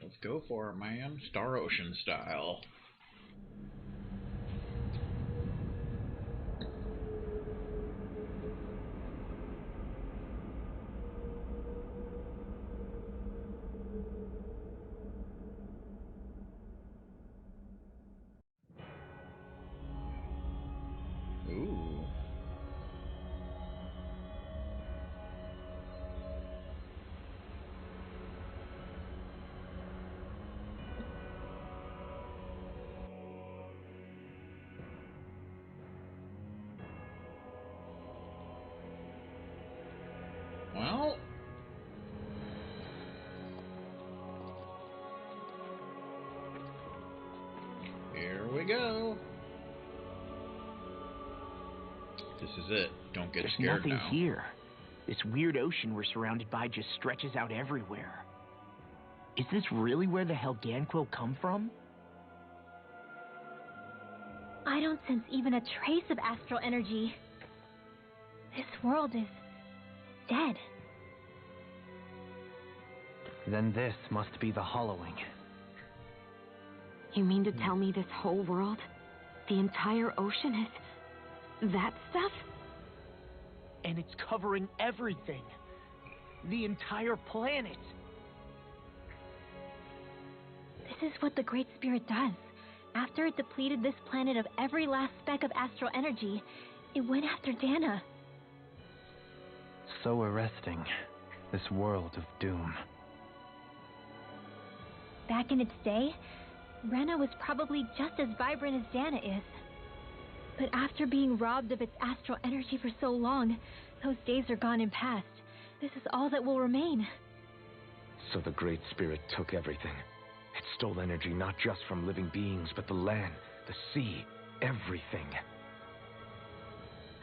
Let's go for it, man. Star Ocean style. Ooh. Well, here we go. This is it. Don't get scared now. There's nothing here. This weird ocean we're surrounded by just stretches out everywhere. Is this really where the Helganquil come from? I don't sense even a trace of astral energy. This world is dead. Then this must be the hollowing. You mean to tell me this whole world, the entire ocean is that stuff? And it's covering everything. The entire planet. This is what the Great Spirit does. After it depleted this planet of every last speck of astral energy, it went after Dana. So arresting. This world of doom. Back in its day, Rena was probably just as vibrant as Dana is. But after being robbed of its astral energy for so long, those days are gone and past. This is all that will remain. So the Great Spirit took everything. It stole energy not just from living beings, but the land, the sea, everything.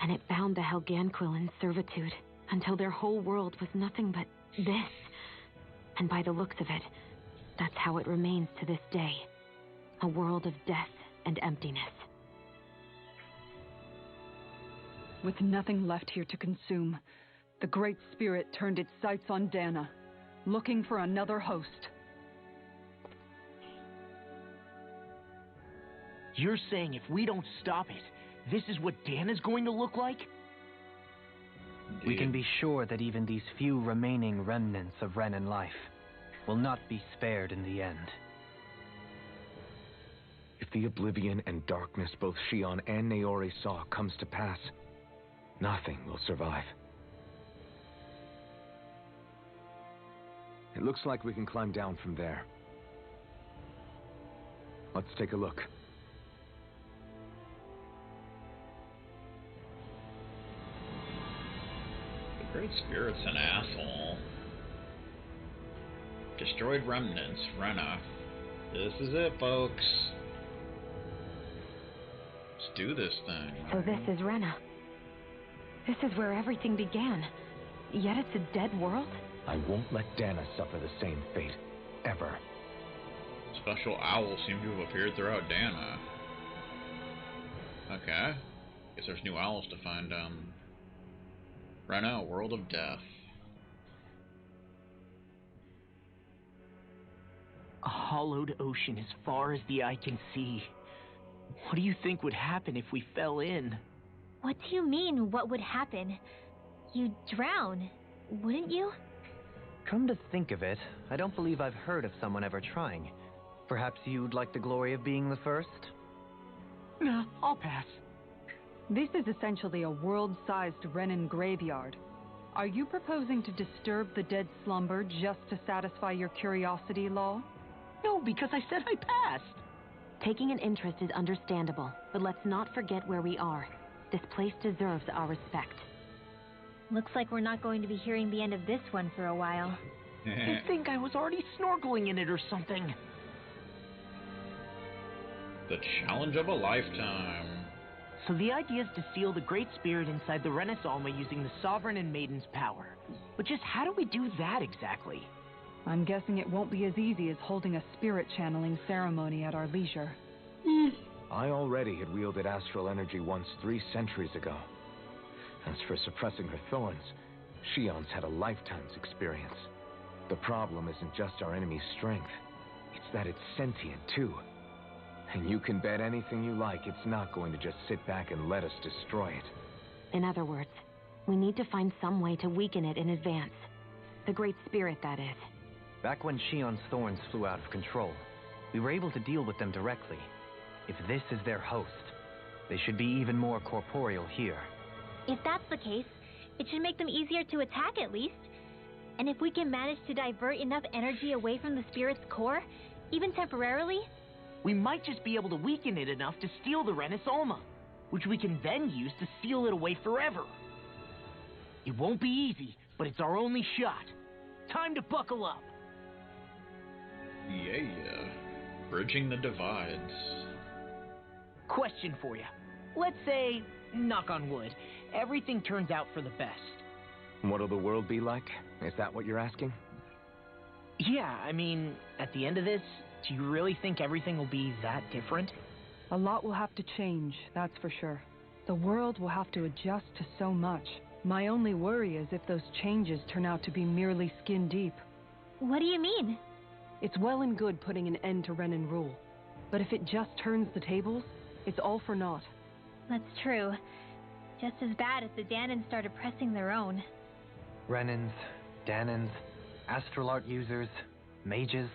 And it bound the Helganquil in servitude until their whole world was nothing but this. And by the looks of it, that's how it remains to this day. A world of death and emptiness. With nothing left here to consume, the Great Spirit turned its sights on Dana, looking for another host. You're saying if we don't stop it, this is what Dana's going to look like? We can be sure that even these few remaining remnants of Renan life will not be spared in the end. If the oblivion and darkness both Shion and Naori saw comes to pass, nothing will survive. It looks like we can climb down from there. Let's take a look. The Great Spirit's an asshole. Destroyed remnants, Rena. This is it, folks. Let's do this thing. So this is Rena. This is where everything began. Yet it's a dead world? I won't let Dana suffer the same fate, ever. Special owls seem to have appeared throughout Dana. Okay. Guess there's new owls to find. Rena, a world of death. A hollowed ocean as far as the eye can see. What do you think would happen if we fell in? What do you mean, what would happen? You'd drown, wouldn't you? Come to think of it, I don't believe I've heard of someone ever trying. Perhaps you'd like the glory of being the first? Nah, I'll pass. This is essentially a world-sized Renan graveyard. Are you proposing to disturb the dead slumber just to satisfy your curiosity, Law? No, because I said I passed. Taking an interest is understandable, but let's not forget where we are. This place deserves our respect. Looks like we're not going to be hearing the end of this one for a while. I think I was already snorkeling in it or something. The challenge of a lifetime. So the idea is to seal the Great Spirit inside the Renaissance using the Sovereign and Maiden's power. But just how do we do that exactly? I'm guessing it won't be as easy as holding a spirit channeling ceremony at our leisure. I already had wielded astral energy once 3 centuries ago. As for suppressing her thorns, Shion's had a lifetime's experience. The problem isn't just our enemy's strength, It's that it's sentient, too. And you can bet anything you like it's not going to just sit back and let us destroy it. In other words, we need to find some way to weaken it in advance. The Great Spirit, that is. Back when Shion's thorns flew out of control, we were able to deal with them directly. If this is their host, they should be even more corporeal here. If that's the case, it should make them easier to attack at least. And if we can manage to divert enough energy away from the spirit's core, even temporarily, we might just be able to weaken it enough to steal the Renis Alma, which we can then use to seal it away forever. It won't be easy, but it's our only shot. Time to buckle up. Yeah. Bridging the divides. Question for you. Let's say, knock on wood, everything turns out for the best. What'll the world be like? Is that what you're asking? Yeah, I mean, at the end of this, do you really think everything will be that different? A lot will have to change, that's for sure. The world will have to adjust to so much. My only worry is if those changes turn out to be merely skin deep. what do you mean? It's well and good putting an end to Renin rule. But if it just turns the tables, it's all for naught. That's true. Just as bad if the Danans started pressing their own. Renins, Danans, astral art users, mages.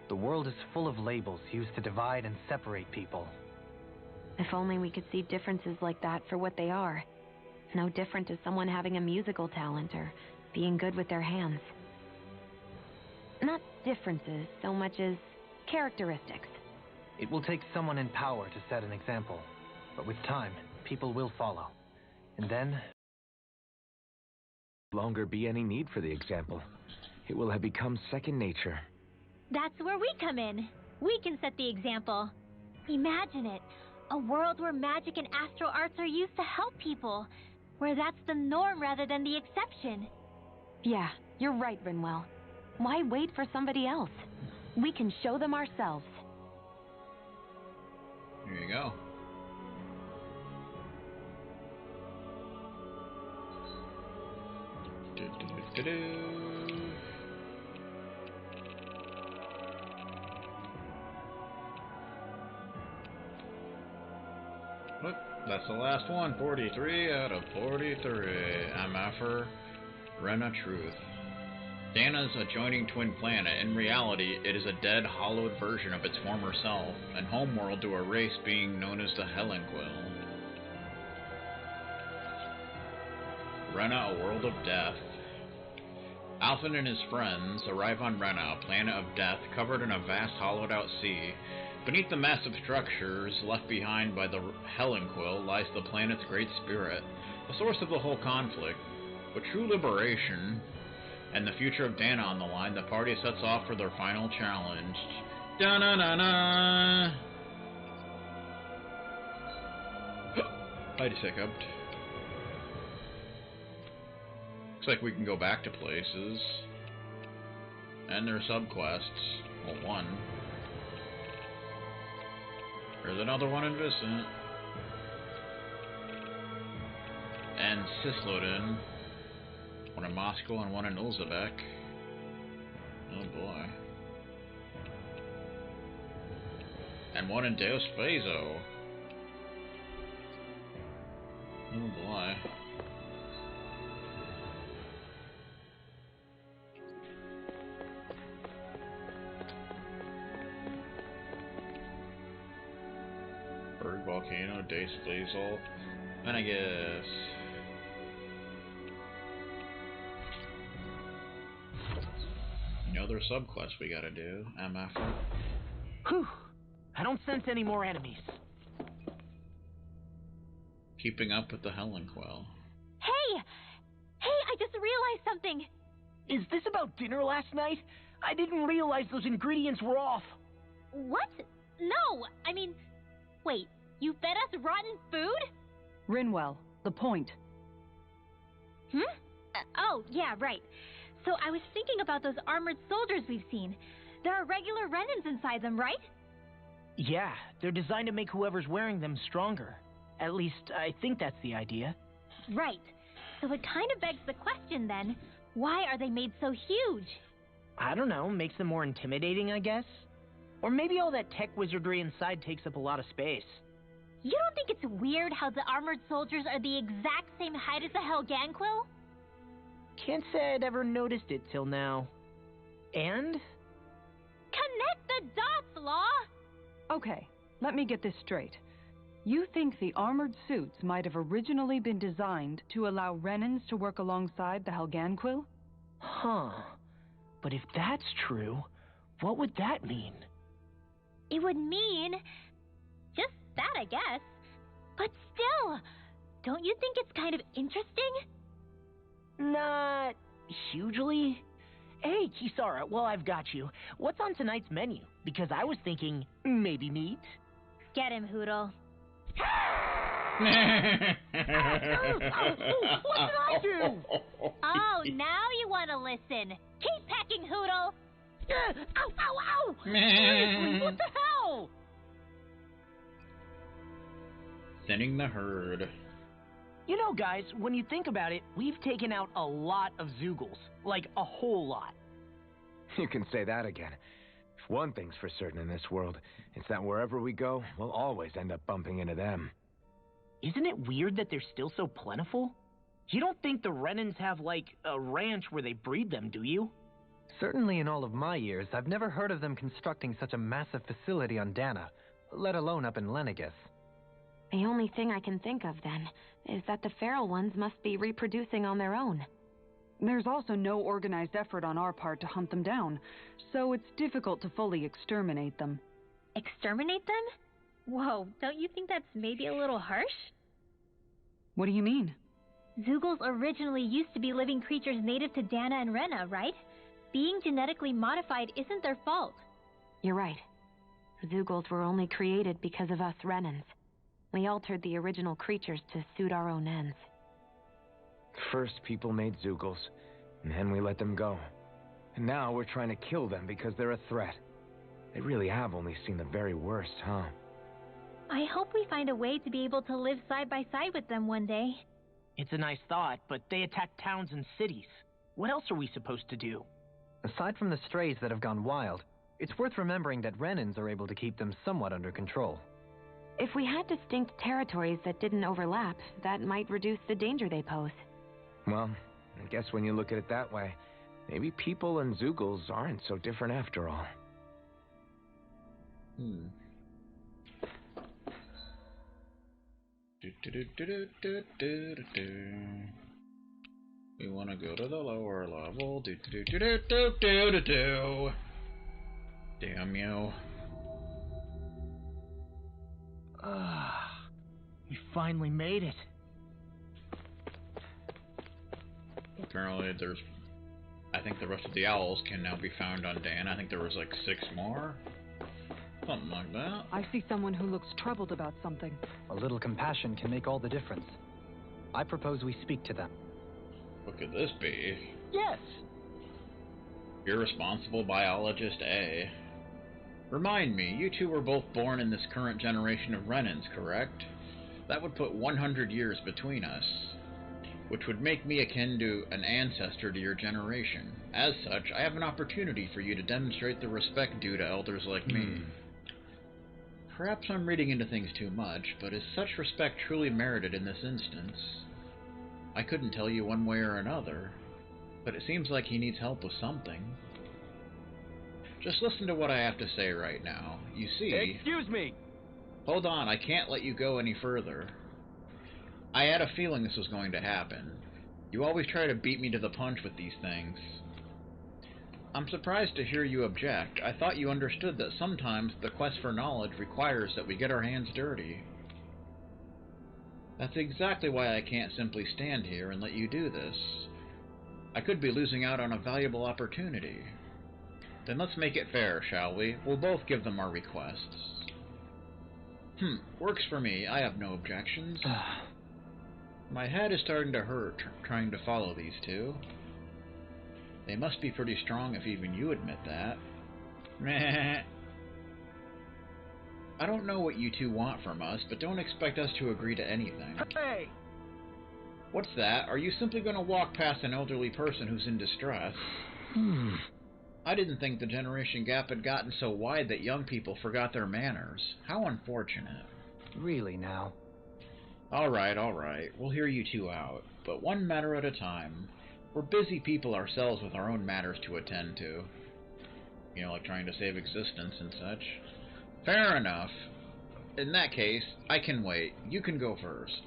The world is full of labels used to divide and separate people. If only we could see differences like that for what they are. No different to someone having a musical talent or being good with their hands. Not differences so much as characteristics. It will take someone in power to set an example, but with time, people will follow. And then... no longer be any need for the example. It will have become second nature. That's where we come in. We can set the example. Imagine it. A world where magic and astral arts are used to help people. Where that's the norm rather than the exception. Yeah, you're right, Rinwell. Why wait for somebody else? We can show them ourselves. Here you go. Look, that's the last one. 43 out of 43. MFer, Rena Truth. Dana's adjoining twin planet. In reality, it is a dead, hollowed version of its former self, and homeworld to a race being known as the Helenquill. Rena, a world of death. Alphen and his friends arrive on Rena, a planet of death covered in a vast hollowed-out sea. Beneath the massive structures left behind by the Helenquill lies the planet's great spirit, the source of the whole conflict. With true liberation and the future of Dana on the line, the party sets off for their final challenge. Da-na-na-na! I just hiccuped. Looks like we can go back to places. And their subquests. Well, one. There's another one in Vicent. And Sislodin. One in Moscow and one in Ulzebek. Oh boy. And one in Deus Phaso. Oh boy. Berg Volcano, Deus Phaso. And I guess... Another subquest we gotta do. MF. Whew. I don't sense any more enemies. Keeping up with the Helenquill. Hey! Hey, I just realized something! Is this about dinner last night? I didn't realize those ingredients were off. What? No! I mean, wait, you fed us rotten food? Rinwell, the point. Oh, yeah, right. So I was thinking about those armored soldiers we've seen. There are regular Renins inside them, right? Yeah, they're designed to make whoever's wearing them stronger. At least, I think that's the idea. Right. So it kind of begs the question then, why are they made so huge? I don't know, makes them more intimidating, I guess? Or maybe all that tech wizardry inside takes up a lot of space. You don't think it's weird how the armored soldiers are the exact same height as the Helganquil? Can't say I'd ever noticed it till now. And? Connect the dots, Law! Okay, let me get this straight. You think the armored suits might have originally been designed to allow Renans to work alongside the Helganquil? Huh. But if that's true, what would that mean? It would mean... just that, I guess. But still, don't you think it's kind of interesting? Not hugely. Hey, Kisara, while I've got you, what's on tonight's menu? Because I was thinking, maybe meat? Get him, Hootle. What did I do? Oh, now you want to listen. Keep pecking, Hootle. Ow, ow, ow! Seriously, what the hell? Thinning the herd. You know, guys, when you think about it, we've taken out a lot of Zoogles. Like, a whole lot. You can say that again. If one thing's for certain in this world, it's that wherever we go, we'll always end up bumping into them. Isn't it weird that they're still so plentiful? You don't think the Renans have, like, a ranch where they breed them, do you? Certainly in all of my years, I've never heard of them constructing such a massive facility on Dana, let alone up in Lenegis. The only thing I can think of, then, is that the feral ones must be reproducing on their own. There's also no organized effort on our part to hunt them down, so it's difficult to fully exterminate them. Exterminate them? Whoa, don't you think that's maybe a little harsh? What do you mean? Zoogles originally used to be living creatures native to Dana and Rena, right? Being genetically modified isn't their fault. You're right. Zoogles were only created because of us Renans. We altered the original creatures to suit our own ends. First, people made Zoogles, and then we let them go. And now we're trying to kill them because they're a threat. They really have only seen the very worst, huh? I hope we find a way to be able to live side by side with them one day. It's a nice thought, but they attack towns and cities. What else are we supposed to do? Aside from the strays that have gone wild, it's worth remembering that Renans are able to keep them somewhat under control. If we had distinct territories that didn't overlap, that might reduce the danger they pose. Well, I guess when you look at it that way, maybe people and Zoogles aren't so different after all. We want to go to the lower level. Damn you. We finally made it. Apparently I think the rest of the owls can now be found on Dan. I think there was like 6 more. Something like that. I see someone who looks troubled about something. A little compassion can make all the difference. I propose we speak to them. What could this be? Yes! Irresponsible biologist A. Remind me, you two were both born in this current generation of Renans, correct? That would put 100 years between us, which would make me akin to an ancestor to your generation. As such, I have an opportunity for you to demonstrate the respect due to elders like me. Perhaps I'm reading into things too much, but is such respect truly merited in this instance? I couldn't tell you one way or another, but it seems like he needs help with something. Just listen to what I have to say right now. You see... Excuse me! Hold on, I can't let you go any further. I had a feeling this was going to happen. You always try to beat me to the punch with these things. I'm surprised to hear you object. I thought you understood that sometimes the quest for knowledge requires that we get our hands dirty. That's exactly why I can't simply stand here and let you do this. I could be losing out on a valuable opportunity. Then let's make it fair, shall we? We'll both give them our requests. Works for me. I have no objections. My head is starting to hurt trying to follow these two. They must be pretty strong if even you admit that. Meh. I don't know what you two want from us, but don't expect us to agree to anything. Hey! What's that? Are you simply going to walk past an elderly person who's in distress? I didn't think the generation gap had gotten so wide that young people forgot their manners. How unfortunate. Really now? Alright. We'll hear you two out. But one matter at a time. We're busy people ourselves with our own matters to attend to. You know, like trying to save existence and such. Fair enough. In that case, I can wait. You can go first.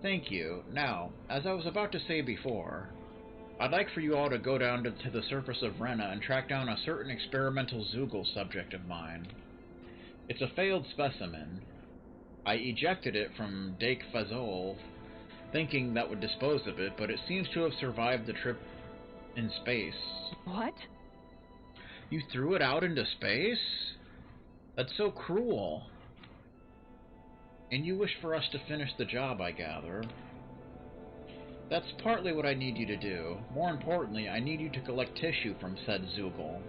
Thank you. Now, as I was about to say before, I'd like for you all to go down to the surface of Rena and track down a certain experimental Zoogle subject of mine. It's a failed specimen. I ejected it from Dake Fazol, thinking that would dispose of it, but it seems to have survived the trip in space. What? You threw it out into space? That's so cruel. And you wish for us to finish the job, I gather. That's partly what I need you to do. More importantly, I need you to collect tissue from said Zoogle.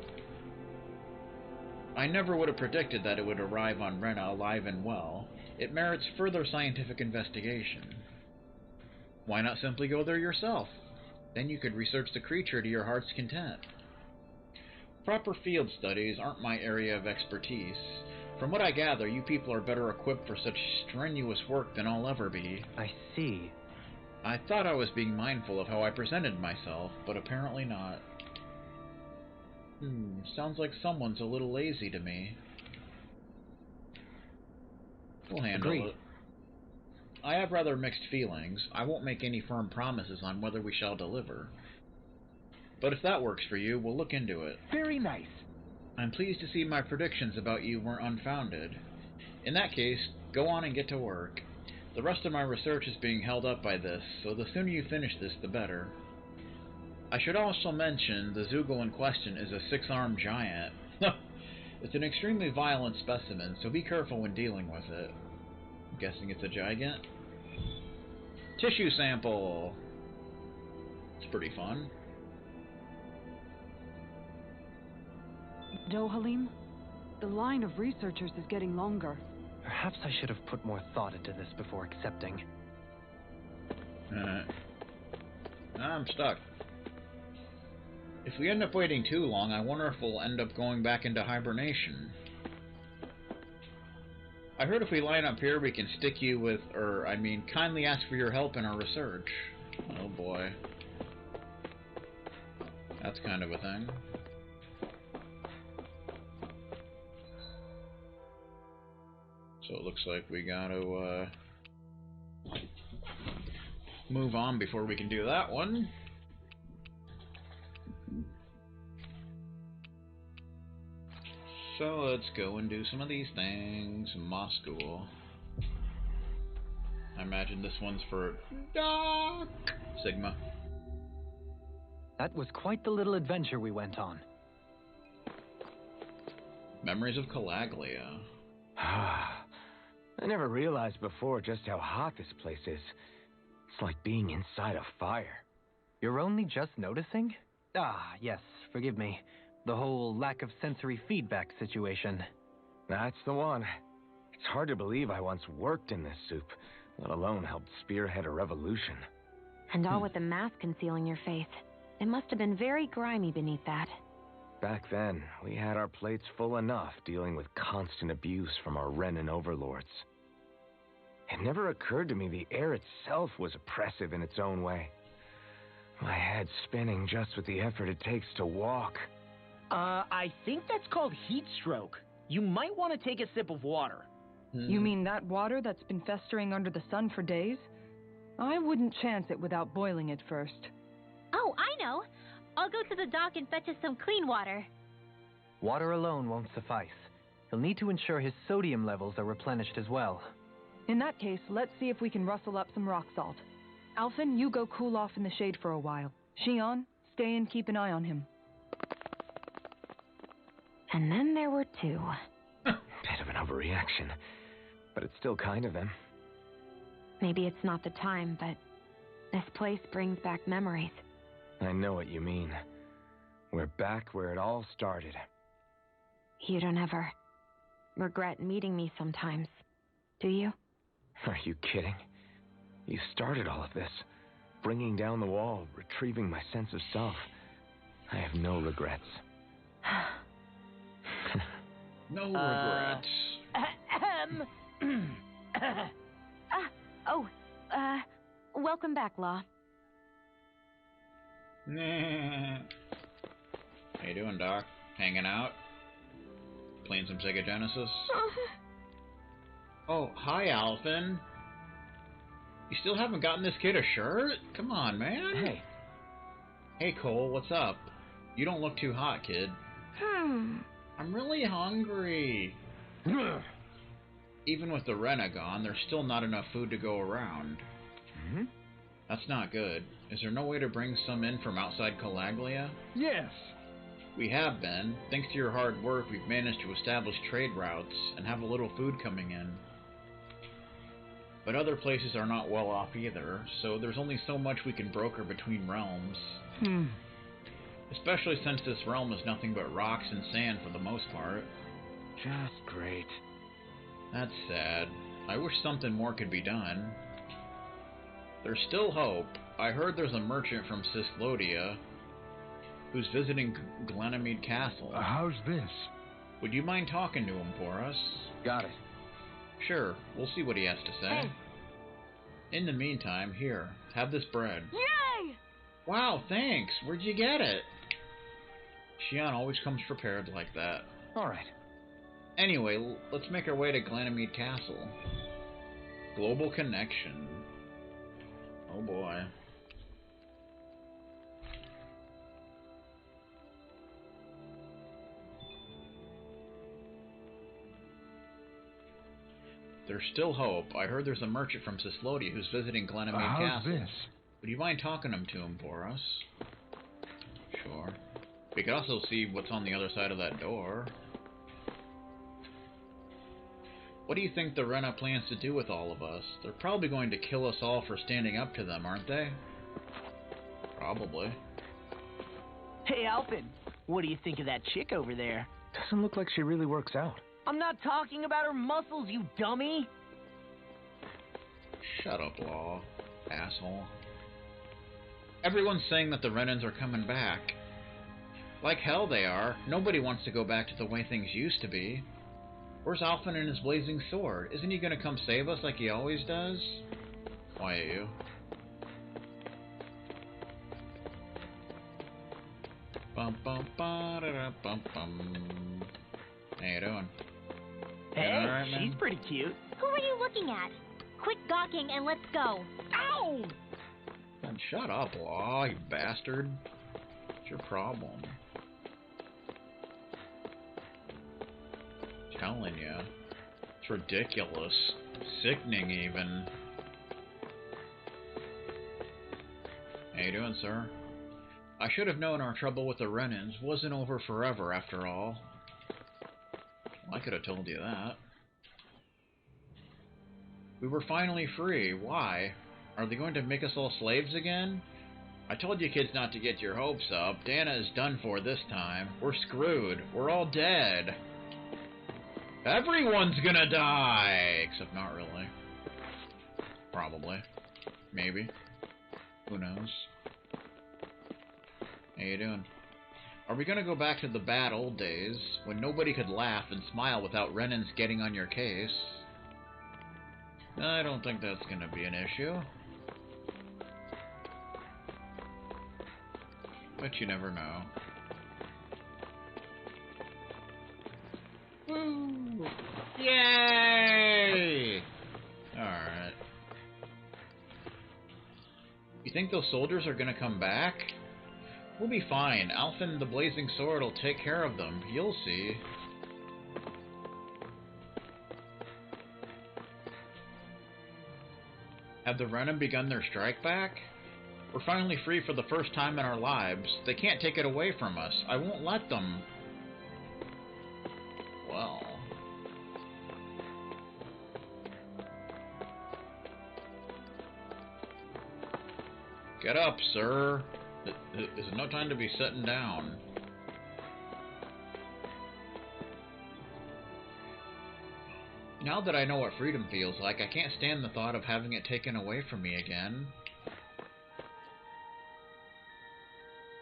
I never would have predicted that it would arrive on Rena alive and well. It merits further scientific investigation. Why not simply go there yourself? Then you could research the creature to your heart's content. Proper field studies aren't my area of expertise. From what I gather, you people are better equipped for such strenuous work than I'll ever be. I see. I thought I was being mindful of how I presented myself, but apparently not. Sounds like someone's a little lazy to me. We'll handle it. I have rather mixed feelings. I won't make any firm promises on whether we shall deliver. But if that works for you, we'll look into it. Very nice. I'm pleased to see my predictions about you weren't unfounded. In that case, go on and get to work. The rest of my research is being held up by this, so the sooner you finish this, the better. I should also mention the Zoogle in question is a 6-armed giant. It's an extremely violent specimen, so be careful when dealing with it. I'm guessing it's a gigant. Tissue sample. It's pretty fun. Dohalim, the line of researchers is getting longer. Perhaps I should have put more thought into this before accepting. I'm stuck. If we end up waiting too long, I wonder if we'll end up going back into hibernation. I heard if we line up here, we can stick you with, kindly ask for your help in our research. Oh boy. That's kind of a thing. So it looks like we gotta, move on before we can do that one. So let's go and do some of these things. Moss School. I imagine this one's for Doc Sigma. That was quite the little adventure we went on. Memories of Calaglia. I never realized before just how hot this place is. It's like being inside a fire. You're only just noticing? Yes, forgive me. The whole lack of sensory feedback situation. That's the one. It's hard to believe I once worked in this soup, let alone helped spearhead a revolution. And all with the mask concealing your face. It must have been very grimy beneath that. Back then, we had our plates full enough dealing with constant abuse from our Renin overlords. It never occurred to me the air itself was oppressive in its own way. My head's spinning just with the effort it takes to walk. I think that's called heat stroke. You might want to take a sip of water. You mean that water that's been festering under the sun for days? I wouldn't chance it without boiling it first. Oh, I know. I'll go to the dock and fetch us some clean water. Water alone won't suffice. He'll need to ensure his sodium levels are replenished as well. In that case, let's see if we can rustle up some rock salt. Alphen, you go cool off in the shade for a while. Shion, stay and keep an eye on him. And then there were two. Bit of an overreaction, but it's still kind of them. Maybe it's not the time, but this place brings back memories. I know what you mean. We're back where it all started. You don't ever regret meeting me sometimes, do you? Are you kidding? You started all of this. Bringing down the wall, retrieving my sense of self. I have no regrets. No regrets. Welcome back, Law. Nah. How you doing, Doc? Hanging out? Playing some Sega Genesis? Oh, hi, Alphen. You still haven't gotten this kid a shirt? Come on, man. Hey. Hey, Cole, what's up? You don't look too hot, kid. I'm really hungry. Even with the Rena gone, there's still not enough food to go around. That's not good. Is there no way to bring some in from outside Calaglia? Yes. We have been. Thanks to your hard work, we've managed to establish trade routes and have a little food coming in. But other places are not well off either, so there's only so much we can broker between realms. Especially since this realm is nothing but rocks and sand for the most part. Just great. That's sad. I wish something more could be done. There's still hope. I heard there's a merchant from Cislodia who's visiting Glanymede Castle. How's this? Would you mind talking to him for us? Got it. Sure, we'll see what he has to say. Hey. In the meantime, here, have this bread. Yay! Wow, thanks! Where'd you get it? Xion always comes prepared like that. Alright. Anyway, let's make our way to Glanymede Castle. Global connection. Oh boy. There's still hope. I heard there's a merchant from Cislodia who's visiting Glanymede How's Castle. this? Would you mind talking to him for us? Sure. We could also see what's on the other side of that door. What do you think the Rena plans to do with all of us? They're probably going to kill us all for standing up to them, aren't they? Probably. Hey, Alphen, what do you think of that chick over there? Doesn't look like she really works out. I'm not talking about her muscles, you dummy! Shut up, Law. Asshole. Everyone's saying that the Renans are coming back. Like hell they are. Nobody wants to go back to the way things used to be. Where's Alphen and his blazing sword? Isn't he gonna come save us like he always does? Why are you? Bum bum ba da da bum bum. How you doing? Hey, all right, man? she's pretty cute. Who are you looking at? Quit gawking and let's go. Ow! Then shut up, Law, you bastard. What's your problem? Telling you. It's ridiculous. Sickening, even. How you doing, sir? I should have known our trouble with the Renans wasn't over forever, after all. Well, I could have told you that. We were finally free. Why? Are they going to make us all slaves again? I told you kids not to get your hopes up. Dana is done for this time. We're screwed. We're all dead. Everyone's gonna die! Except not really. Probably. Maybe. Who knows? How you doing? Are we gonna go back to the bad old days, when nobody could laugh and smile without Renans getting on your case? I don't think that's gonna be an issue. But you never know. Woo! Yay! Alright. You think those soldiers are gonna come back? We'll be fine. Alphen the Blazing Sword will take care of them. You'll see. Have the Renan begun their strike back? We're finally free for the first time in our lives. They can't take it away from us. I won't let them. Well... Get up, sir. There's no time to be sitting down. Now that I know what freedom feels like, I can't stand the thought of having it taken away from me again.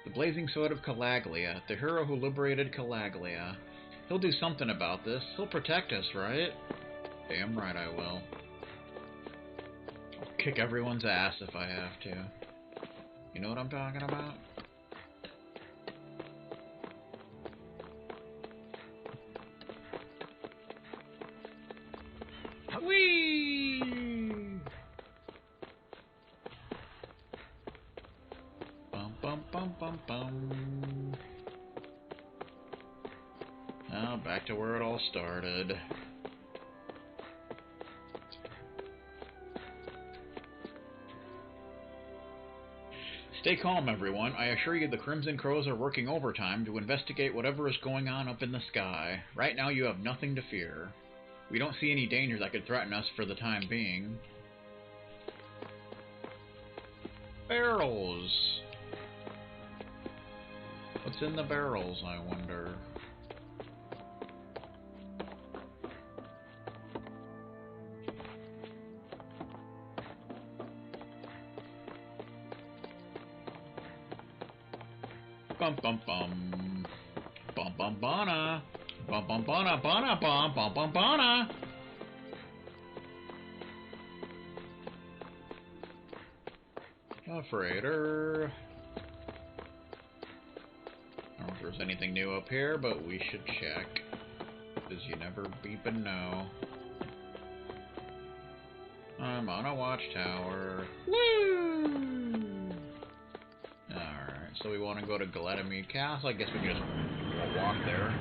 The blazing sword of Calaglia, the hero who liberated Calaglia. He'll do something about this. He'll protect us, right? Damn right I will. I'll kick everyone's ass if I have to. You know what I'm talking about? Whee! Bum bum bum bum bum. Now back to where it all started. Stay calm, everyone. I assure you the Crimson Crows are working overtime to investigate whatever is going on up in the sky. Right now you have nothing to fear. We don't see any danger that could threaten us for the time being. Barrels! What's in the barrels, I wonder? Bum bum bum. Bum bum bana. Bum bum bana bana bum bum bum bana. A freighter. I don't know if there's anything new up here, but we should check. Because you never beepin' know. I'm on a watchtower. Woo! Alright, so we want to go to Glanymede Castle. I guess we can just walk there.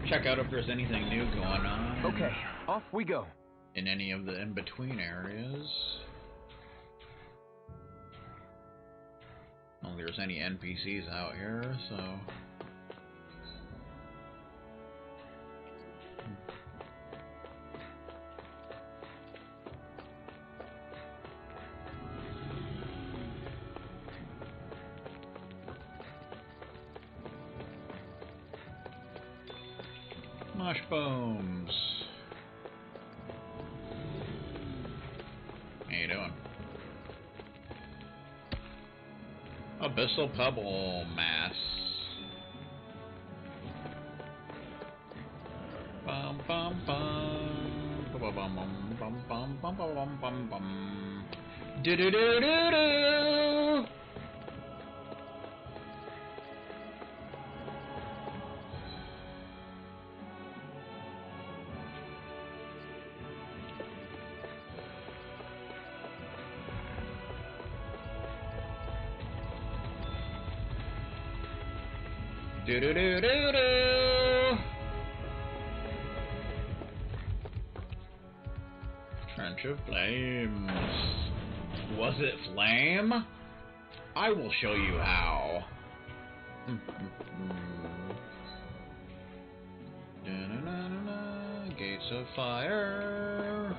Check out if there's anything new going on. Okay, off we go. In any of the in-between areas. I don't think there's any NPCs out here, so... Mushbones. How you doing? Abyssal Pebble Mass. Bum bum bum. Bum bum bum bum bum bum bum bum bum. Do do do do do. Do do do do do. Trench of Flames. Was it flame? I will show you how. Gates of fire.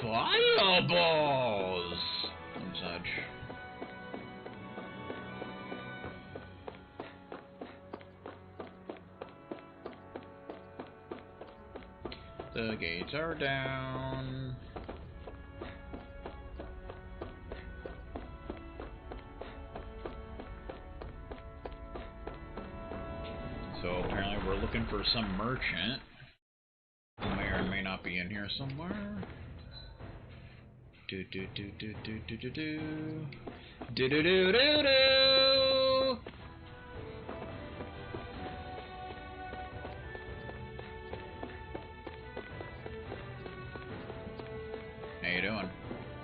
Fireballs and such. The gates are down. So apparently we're looking for some merchant who may or may not be in here somewhere. Do do do do do do do do do do do do do. How you doing?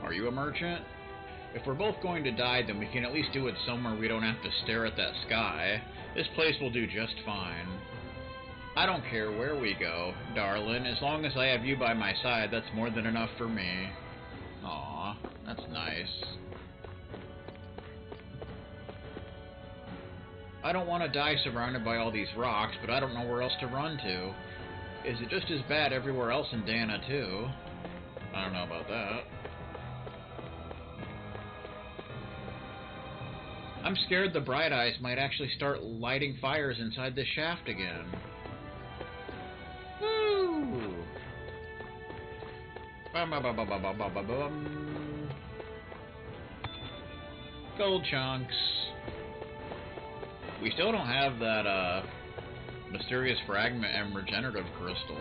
Are you a merchant? If we're both going to die, then we can at least do it somewhere we don't have to stare at that sky. This place will do just fine. I don't care where we go, darling. As long as I have you by my side, that's more than enough for me. Aw, that's nice. I don't want to die surrounded by all these rocks, but I don't know where else to run to. Is it just as bad everywhere else in Dana, too? I don't know about that. I'm scared the Bright Eyes might actually start lighting fires inside this shaft again. Woo! Bum, bum, bum, bum, bum, bum, bum, bum. Gold chunks. We still don't have that, mysterious fragment and regenerative crystal.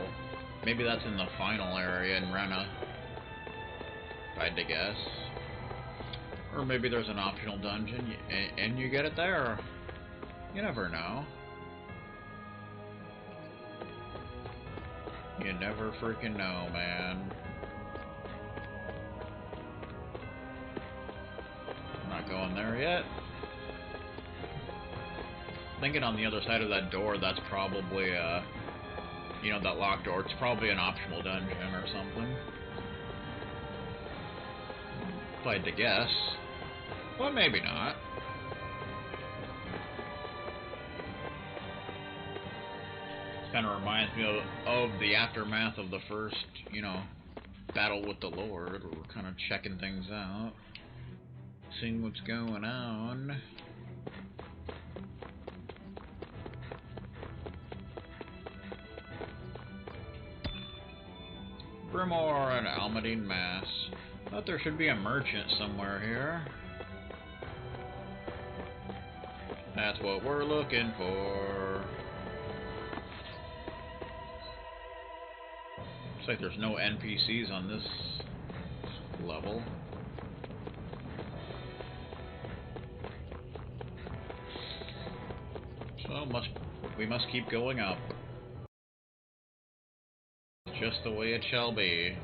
Maybe that's in the final area in Rena, if I had to guess. Or maybe there's an optional dungeon, and you get it there. You never know. You never freaking know, man. I'm not going there yet. Thinking on the other side of that door, that's probably, you know, that locked door. It's probably an optional dungeon or something. If I had to guess. But maybe not. Kind of reminds me of the aftermath of the first, you know, battle with the Lord, where we're kind of checking things out, seeing what's going on. Grimoire and Almadine Mass. Thought there should be a merchant somewhere here. That's what we're looking for. Looks like there's no NPCs on this level. So we must keep going up. Just the way it shall be.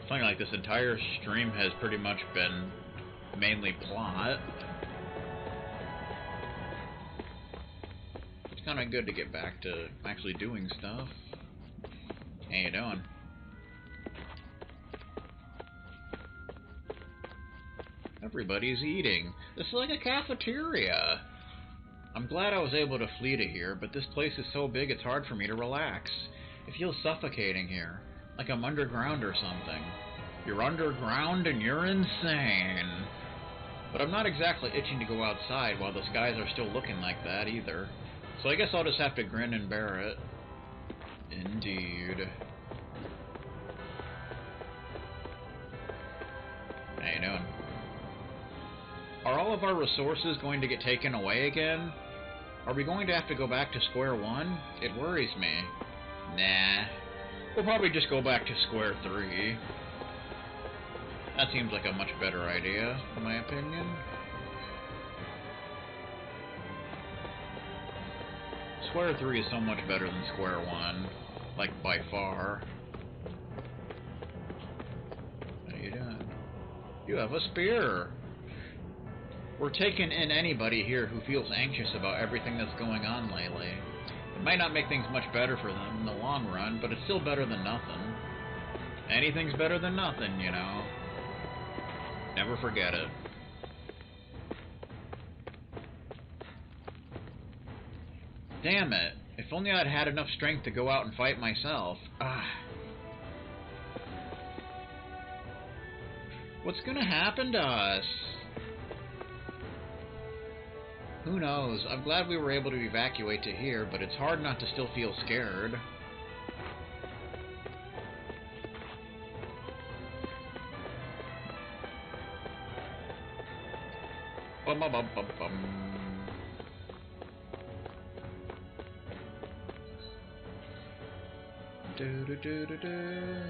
Something like this entire stream has pretty much been mainly plot. It's kind of good to get back to actually doing stuff. How you doing? Everybody's eating. This is like a cafeteria. I'm glad I was able to flee to here, but this place is so big it's hard for me to relax. It feels suffocating here, like I'm underground or something. You're underground and you're insane. But I'm not exactly itching to go outside while the skies are still looking like that either. So I guess I'll just have to grin and bear it. Indeed. How you doing? Are all of our resources going to get taken away again? Are we going to have to go back to square one? It worries me. Nah. We'll probably just go back to square three. That seems like a much better idea, in my opinion. Square 3 is so much better than Square 1. Like, by far. How you doing? You have a spear! We're taking in anybody here who feels anxious about everything that's going on lately. It might not make things much better for them in the long run, but it's still better than nothing. Anything's better than nothing, you know. Never forget it. Damn it. If only I'd had enough strength to go out and fight myself. Ah. What's gonna happen to us? Who knows? I'm glad we were able to evacuate to here, but it's hard not to still feel scared. Bum bum bum bum bum. Do do do do do.